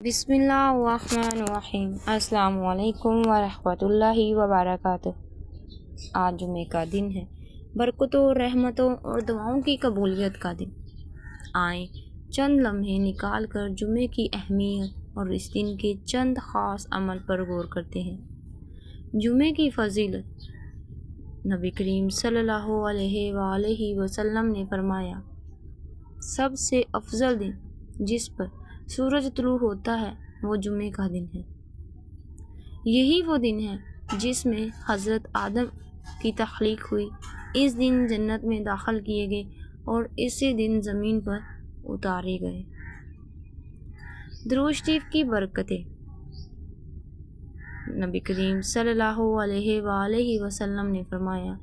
بسم اللہ الرحمن الرحیم۔ السلام علیکم ورحمۃ اللہ وبرکاتہ۔ آج جمعے کا دن ہے، برکتوں، رحمتوں اور دعاؤں کی قبولیت کا دن۔ آئیں چند لمحے نکال کر جمعے کی اہمیت اور اس دن کے چند خاص عمل پر غور کرتے ہیں۔ جمعے کی فضیلت۔ نبی کریم صلی اللہ علیہ وآلہ وسلم نے فرمایا، سب سے افضل دن جس پر سورج طلوع ہوتا ہے وہ جمعے کا دن ہے۔ یہی وہ دن ہے جس میں حضرت آدم کی تخلیق ہوئی۔ اس دن جنت میں داخل کیے گئے اور اسی دن زمین پر اتارے گئے۔ درود شریف کی برکتیں۔ نبی کریم صلی اللہ علیہ وآلہ وسلم نے فرمایا،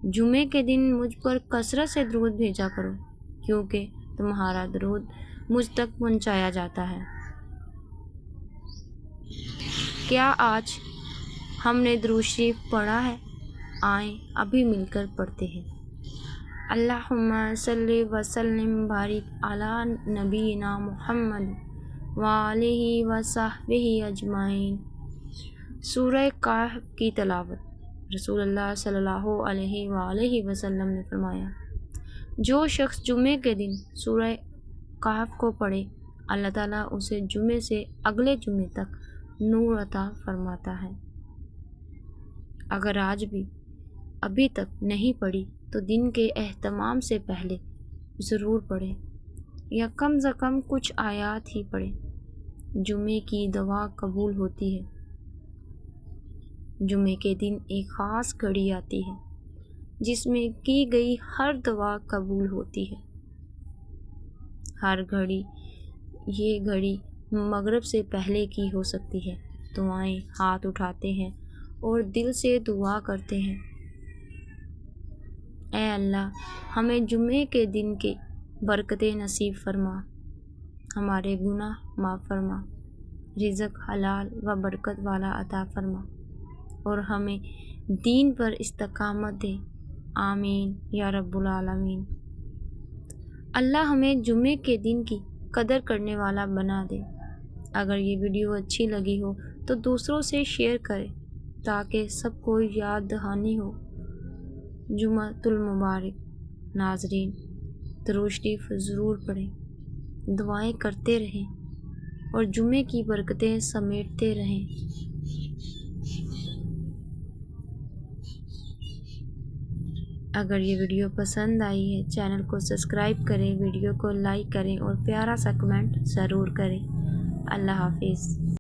جمعے کے دن مجھ پر کثرت سے درود بھیجا کرو کیونکہ تمہارا درود مجھ تک پہنچایا جاتا ہے۔ کیا آج ہم نے درود شریف پڑھا ہے؟ آئیں ابھی مل کر پڑھتے ہیں۔ اللہم صلی وسلم بارک علی نبینا محمد وآلہ وصحبہ اجمعین۔ سورہ کہف کی تلاوت۔ رسول اللہ صلی اللہ علیہ وآلہ وسلم نے فرمایا، جو شخص جمعے کے دن سورہ کہف کو پڑھے، اللہ تعالیٰ اسے جمعے سے اگلے جمعے تک نور عطا فرماتا ہے۔ اگر آج بھی ابھی تک نہیں پڑھی تو دن کے اہتمام سے پہلے ضرور پڑھیں یا کم از کم کچھ آیات ہی پڑھیں۔ جمعے کی دعا قبول ہوتی ہے۔ جمعے کے دن ایک خاص گھڑی آتی ہے جس میں کی گئی ہر دعا قبول ہوتی ہے۔ ہر گھڑی، یہ گھڑی مغرب سے پہلے کی ہو سکتی ہے۔ دعائیں ہاتھ اٹھاتے ہیں اور دل سے دعا کرتے ہیں، اے اللہ ہمیں جمعے کے دن کی برکتیں نصیب فرما، ہمارے گناہ معاف فرما، رزق حلال و برکت والا عطا فرما اور ہمیں دین پر استقامت دے، آمین یا رب العالمین۔ اللہ ہمیں جمعے کے دن کی قدر کرنے والا بنا دے۔ اگر یہ ویڈیو اچھی لگی ہو تو دوسروں سے شیئر کریں تاکہ سب کو یاد دہانی ہو۔ جمعۃ المبارک۔ ناظرین، درود شریف ضرور پڑھیں، دعائیں کرتے رہیں اور جمعے کی برکتیں سمیٹتے رہیں۔ اگر یہ ویڈیو پسند آئی ہے چینل کو سبسکرائب کریں، ویڈیو کو لائک کریں اور پیارا سا کمنٹ ضرور کریں۔ اللہ حافظ۔